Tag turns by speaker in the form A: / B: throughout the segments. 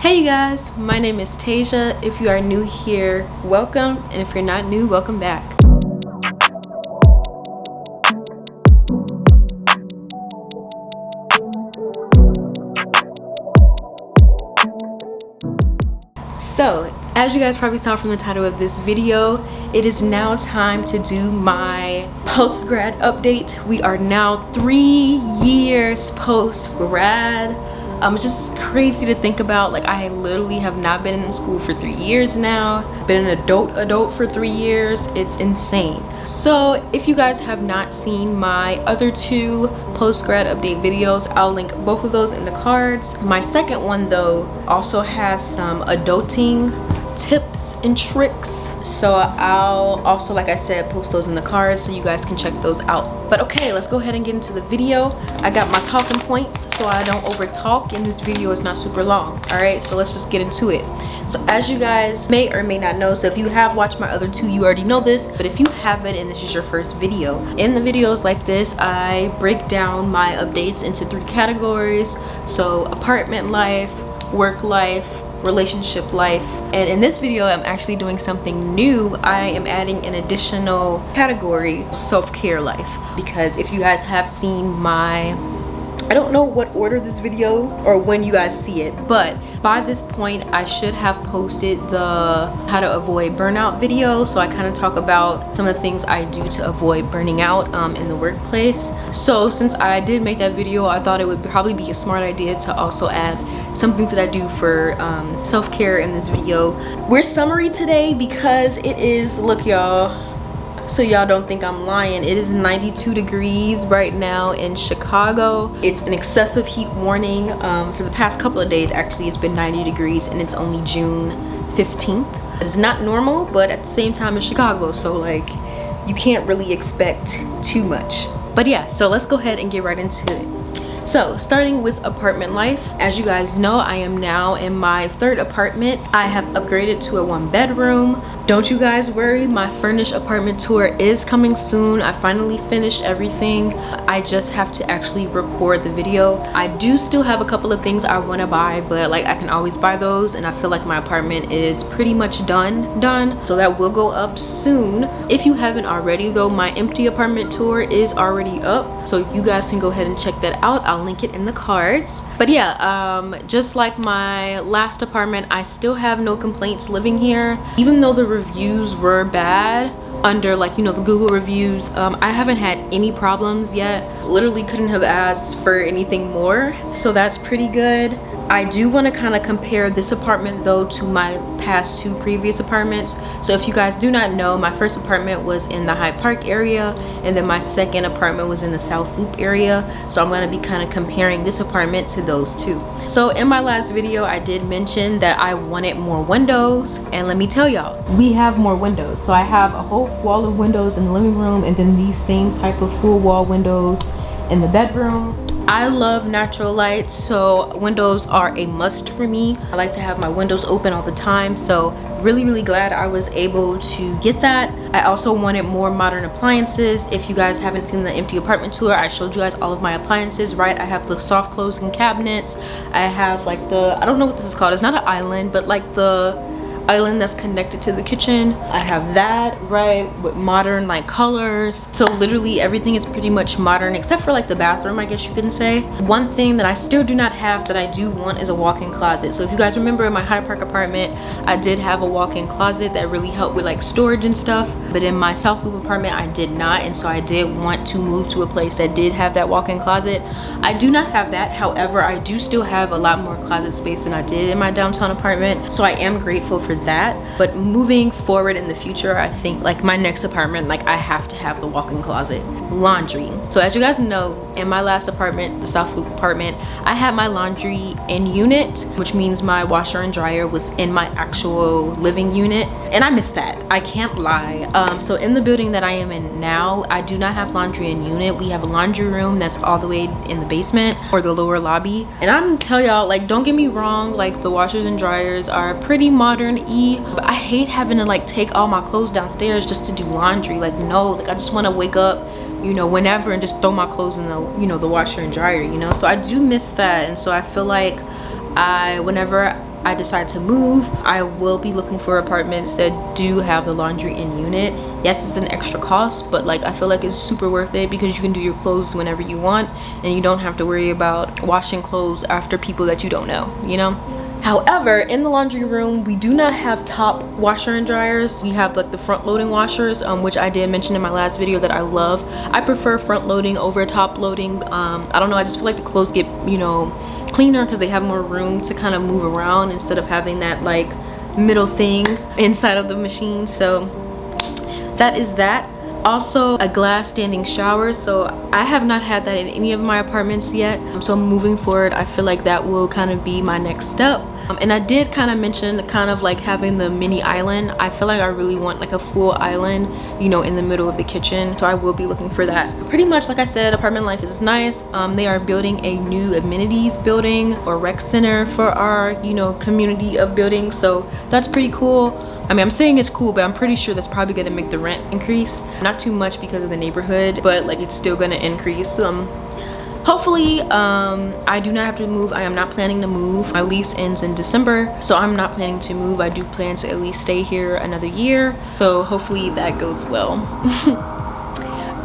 A: Hey you guys, my name is Tasia. If you are new here, welcome, and if you're not new, welcome back. So, as you guys probably saw from the title of this video, it is now time to do my post-grad update. We are now 3 years post-grad. It's just crazy to think about. Like, I literally have not been in school for 3 years now. Been an adult for 3 years. It's insane. So if you guys have not seen my other 2 post-grad update videos, I'll link both of those in the cards. My second one though also has some adulting tips and tricks, so I'll also, like I said, post those in the cards so you guys can check those out. But okay, let's go ahead and get into the video. I got my talking points so I don't over talk and this video is not super long. All right, so let's just get into it. So as you guys may or may not know, so if you have watched my other 2, you already know this, but if you haven't and this is your first video, in the videos like this I break down my updates into 3 categories. So apartment life, work life, relationship life, and in this video I'm actually doing something new. I am adding an additional category, self-care life, because if you guys have seen my, I don't know what order this video or when you guys see it, but by this point I should have posted the how to avoid burnout video. So I kind of talk about some of the things I do to avoid burning out in the workplace. So since I did make that video, I thought it would probably be a smart idea to also add some things that I do for self-care in this video. We're summery today because it is, look y'all, so y'all don't think I'm lying, it is 92 degrees right now in Chicago. It's an excessive heat warning. For the past couple of days actually it's been 90 degrees and it's only June 15th. It's not normal, but at the same time it's Chicago, so like you can't really expect too much. But yeah, so let's go ahead and get right into it. So starting with apartment life, as you guys know, I am now in my 3rd apartment. I have upgraded to a 1-bedroom. Don't you guys worry, my furnished apartment tour is coming soon. I finally finished everything. I just have to actually record the video. I do still have a couple of things I want to buy, but like I can always buy those, and I feel like my apartment is pretty much done. So that will go up soon. If you haven't already though, my empty apartment tour is already up, so you guys can go ahead and check that out. I'll link it in the cards. But yeah, just like my last apartment, I still have no complaints living here. Even though the reviews were bad under, like, you know, the Google reviews, I haven't had any problems yet. Literally couldn't have asked for anything more, so that's pretty good. I do want to kind of compare this apartment though to my past 2 previous apartments. So if you guys do not know, my first apartment was in the Hyde Park area, and then my second apartment was in the South Loop area. So I'm going to be kind of comparing this apartment to those 2. So in my last video I did mention that I wanted more windows, and let me tell y'all, we have more windows. So I have a whole wall of windows in the living room, and then these same type of full wall windows in the bedroom. I love natural light, so windows are a must for me. I like to have my windows open all the time, so really glad I was able to get that. I also wanted more modern appliances. If you guys haven't seen the empty apartment tour, I showed you guys all of my appliances, right? I have the soft closing cabinets. I have like the, I don't know what this is called, it's not an island, but like the island that's connected to the kitchen. I have that, right, with modern like colors. So literally everything is pretty much modern except for like the bathroom, I guess you can say. One thing that I still do not have that I do want is a walk-in closet. So if you guys remember in my Hyde Park apartment, I did have a walk-in closet that really helped with like storage and stuff, but in my South Loop apartment I did not, and so I did want to move to a place that did have that walk-in closet. I do not have that, however I do still have a lot more closet space than I did in my downtown apartment, so I am grateful for that. But moving forward in the future, I think like my next apartment, like I have to have the walk-in closet. Laundry. So as you guys know, in my last apartment, the South Loop apartment, I had my laundry in unit, which means my washer and dryer was in my actual living unit, and I miss that, I can't lie. So in the building that I am in now, I do not have laundry in unit. We have a laundry room that's all the way in the basement or the lower lobby, and I'm gonna tell y'all, like, don't get me wrong, like the washers and dryers are pretty modern-y, but I hate having to like take all my clothes downstairs just to do laundry. Like, no, like I just want to wake up, you know, whenever and just throw my clothes in the, you know, the washer and dryer, you know. So I do miss that, and so I feel like whenever I decide to move, I will be looking for apartments that do have the laundry in unit. Yes, it's an extra cost, but like I feel like it's super worth it because you can do your clothes whenever you want and you don't have to worry about washing clothes after people that you don't know, you know? However, in the laundry room, we do not have top washer and dryers. We have like the front loading washers, which I did mention in my last video that I love. I prefer front loading over top loading. I don't know, I just feel like the clothes get, you know, cleaner because they have more room to kind of move around instead of having that like middle thing inside of the machine. So that is that. Also, a glass standing shower, so I have not had that in any of my apartments yet. So moving forward, I feel like that will kind of be my next step. And I did kind of mention kind of like having the mini island. I feel like I really want like a full island, you know, in the middle of the kitchen, so I will be looking for that. Pretty much like I said, apartment life is nice. They are building a new amenities building or rec center for our, you know, community of buildings, so that's pretty cool. I mean, I'm saying it's cool, but I'm pretty sure that's probably gonna make the rent increase. Not too much because of the neighborhood, but like it's still gonna increase. Hopefully, I do not have to move. I am not planning to move. My lease ends in December, so I'm not planning to move. I do plan to at least stay here another year, so hopefully that goes well.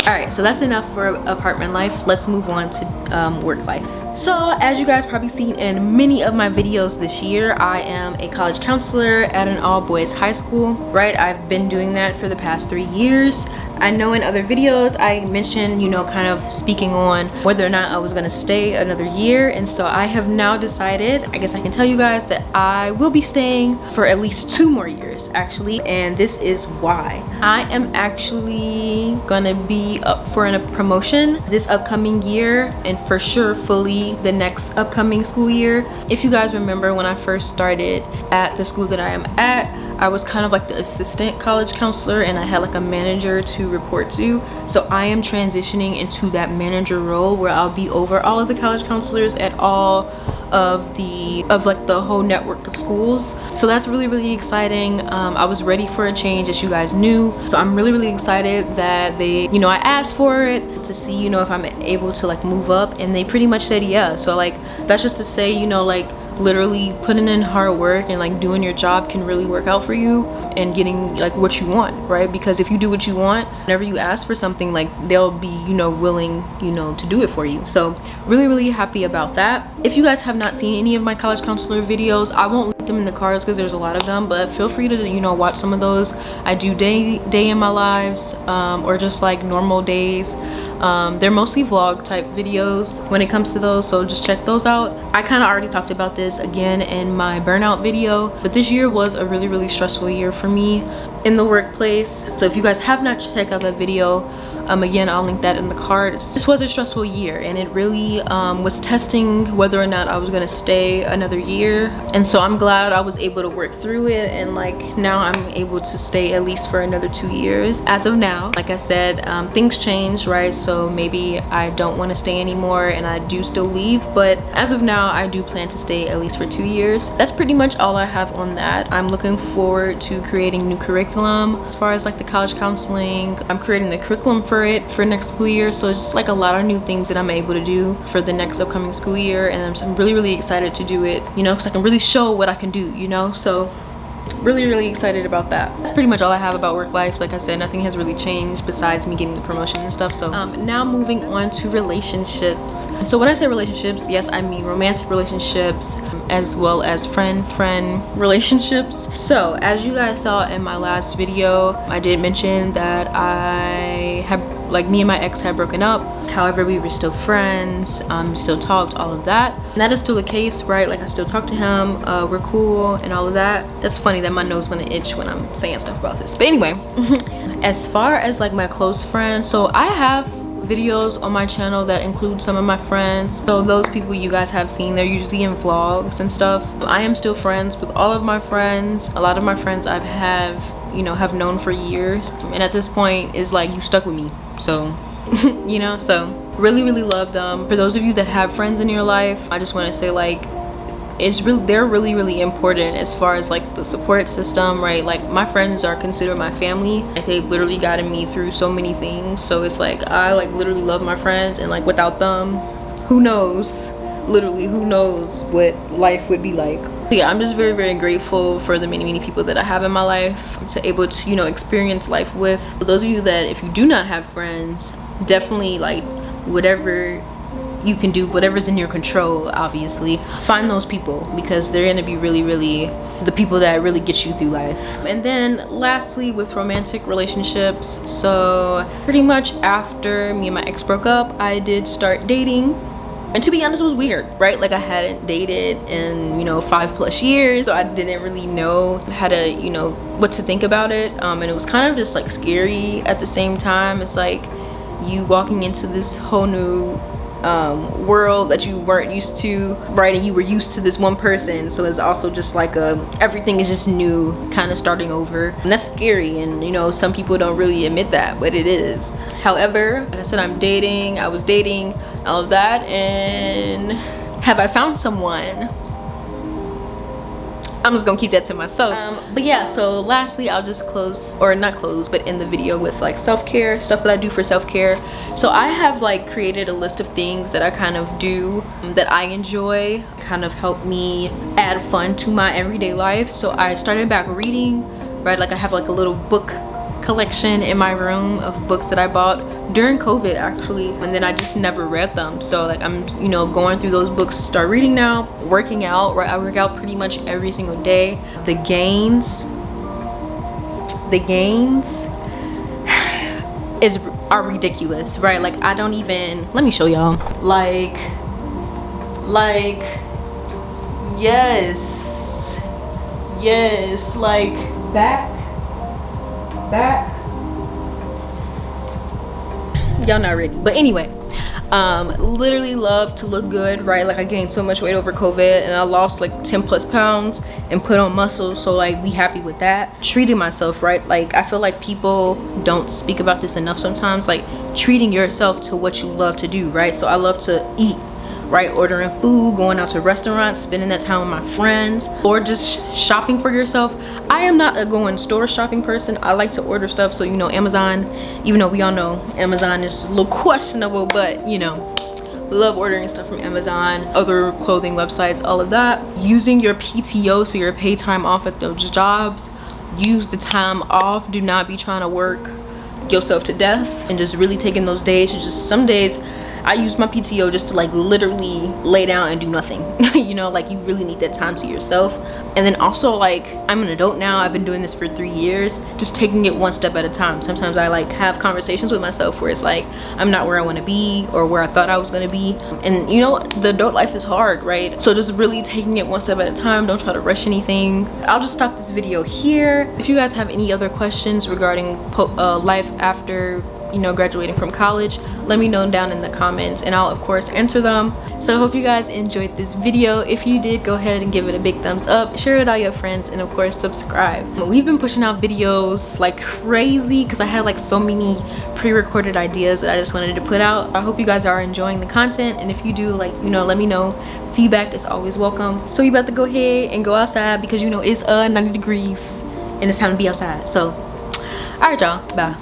A: All right, so that's enough for apartment life. Let's move on to work life. So as you guys probably seen in many of my videos this year, I am a college counselor at an all-boys high school, right? I've been doing that for the past 3 years. I know in other videos I mentioned, you know, kind of speaking on whether or not I was gonna stay another year, and so I have now decided, I guess I can tell you guys, that I will be staying for at least 2 more years actually, and this is why. I am actually gonna be up for a promotion this upcoming year, and for sure fully the next upcoming school year. If you guys remember, when I first started at the school that I am at, I was kind of like the assistant college counselor and I had like a manager to report to. So I am transitioning into that manager role where I'll be over all of the college counselors at all of like the whole network of schools. So that's really exciting. I was ready for a change, as you guys knew, so I'm really excited that they, you know, I asked for it to see, you know, if I'm able to like move up, and they pretty much said yeah. So like that's just to say, you know, like literally putting in hard work and like doing your job can really work out for you and getting like what you want, right? Because if you do what you want, whenever you ask for something, like they'll be, you know, willing, you know, to do it for you. So really happy about that. If you guys have not seen any of my college counselor videos, I won't link them in the cards because there's a lot of them, but feel free to, you know, watch some of those. I do day in my lives, or just like normal days. They're mostly vlog type videos when it comes to those, so just check those out. I kind of already talked about this again in my burnout video, but this year was a really stressful year for me in the workplace. So if you guys have not checked out that video, again, I'll link that in the card. This was a stressful year, and it really was testing whether or not I was gonna stay another year, and so I'm glad I was able to work through it, and like now I'm able to stay at least for another 2 years. As of now, like I said, things change, right? So maybe I don't want to stay anymore and I do still leave, but as of now I do plan to stay at least for 2 years. That's pretty much all I have on that. I'm looking forward to creating new curriculum as far as like the college counseling. I'm creating the curriculum for it for next school year, so it's just like a lot of new things that I'm able to do for the next upcoming school year, and I'm really excited to do it, you know, because I can really show what I can do, you know. So really excited about that. That's pretty much all I have about work life. Like I said, nothing has really changed besides me getting the promotion and stuff. So now moving on to relationships. So when I say relationships, yes, I mean romantic relationships as well as friend relationships. So as you guys saw in my last video, I did mention that I have, like, me and my ex had broken up. However, we were still friends, still talked, all of that. And that is still the case, right? Like I still talk to him, we're cool and all of that. That's funny that my nose gonna itch when I'm saying stuff about this. But anyway, as far as like my close friends, so I have videos on my channel that include some of my friends. So those people you guys have seen, they're usually in vlogs and stuff. I am still friends with all of my friends. A lot of my friends have known for years, and at this point is like, you stuck with me, so you know, so really love them. For those of you that have friends in your life, I just want to say, like, they're really important as far as like the support system, right? Like my friends are considered my family. Like they've literally gotten me through so many things, so it's like I like literally love my friends, and like without them, who knows literally who knows what life would be like. Yeah, I'm just very, very grateful for the many people that I have in my life to able to, you know, experience life with. For those of you that, if you do not have friends, definitely like whatever you can do, whatever's in your control, obviously find those people, because they're gonna be really the people that really get you through life. And then lastly, with romantic relationships, so pretty much after me and my ex broke up, I did start dating. And to be honest, it was weird, right? Like I hadn't dated in, you know, 5+ years, so I didn't really know how to, you know, what to think about it. And it was kind of just like scary at the same time. It's like you walking into this whole new world that you weren't used to, right? And you were used to this one person, so it's also just like everything is just new, kind of starting over, and that's scary. And you know, some people don't really admit that, but it is. However, like I said, I was dating, all of that. And have I found someone? I'm just gonna keep that to myself. But yeah, so lastly, I'll just close, or not close, but end the video with like self-care, stuff that I do for self-care. So I have like created a list of things that I kind of do that I enjoy, kind of help me add fun to my everyday life. So I started back reading, right? Like I have like a little book collection in my room of books that I bought during COVID actually, and then I just never read them. So like I'm, you know, going through those books, start reading now. Working out, right? I work out pretty much every single day. The gains are ridiculous, right? Like I don't even, let me show y'all. Like yes, like back, y'all not ready, but anyway, literally love to look good, right? Like I gained so much weight over COVID, and I lost like 10+ pounds and put on muscle, so like we happy with that. Treating myself, right? Like I feel like people don't speak about this enough sometimes, like treating yourself to what you love to do, right? So I love to eat, right? Ordering food, going out to restaurants, spending that time with my friends, or just shopping for yourself. I am not a going store shopping person. I like to order stuff. So, you know, Amazon, even though we all know Amazon is a little questionable, but you know, love ordering stuff from Amazon, other clothing websites, all of that. Using your PTO, so your paid time off at those jobs. Use the time off. Do not be trying to work yourself to death, and just really taking those days. Just some days I use my PTO just to like literally lay down and do nothing. You know, like you really need that time to yourself. And then also, like, I'm an adult now, I've been doing this for 3 years, just taking it one step at a time. Sometimes I like have conversations with myself where it's like I'm not where I want to be or where I thought I was going to be. And you know, the adult life is hard, right? So just really taking it one step at a time. Don't try to rush anything. I'll just stop this video here. If you guys have any other questions regarding life after, you know, graduating from college, let me know down in the comments, and I'll of course answer them. So I hope you guys enjoyed this video. If you did, go ahead and give it a big thumbs up, share it with all your friends, and of course subscribe. We've been pushing out videos like crazy because I had like so many pre-recorded ideas that I just wanted to put out. I hope you guys are enjoying the content, and if you do, like, you know, let me know. Feedback is always welcome. So you about to go ahead and go outside because you know it's 90 degrees and it's time to be outside. So all right y'all, bye.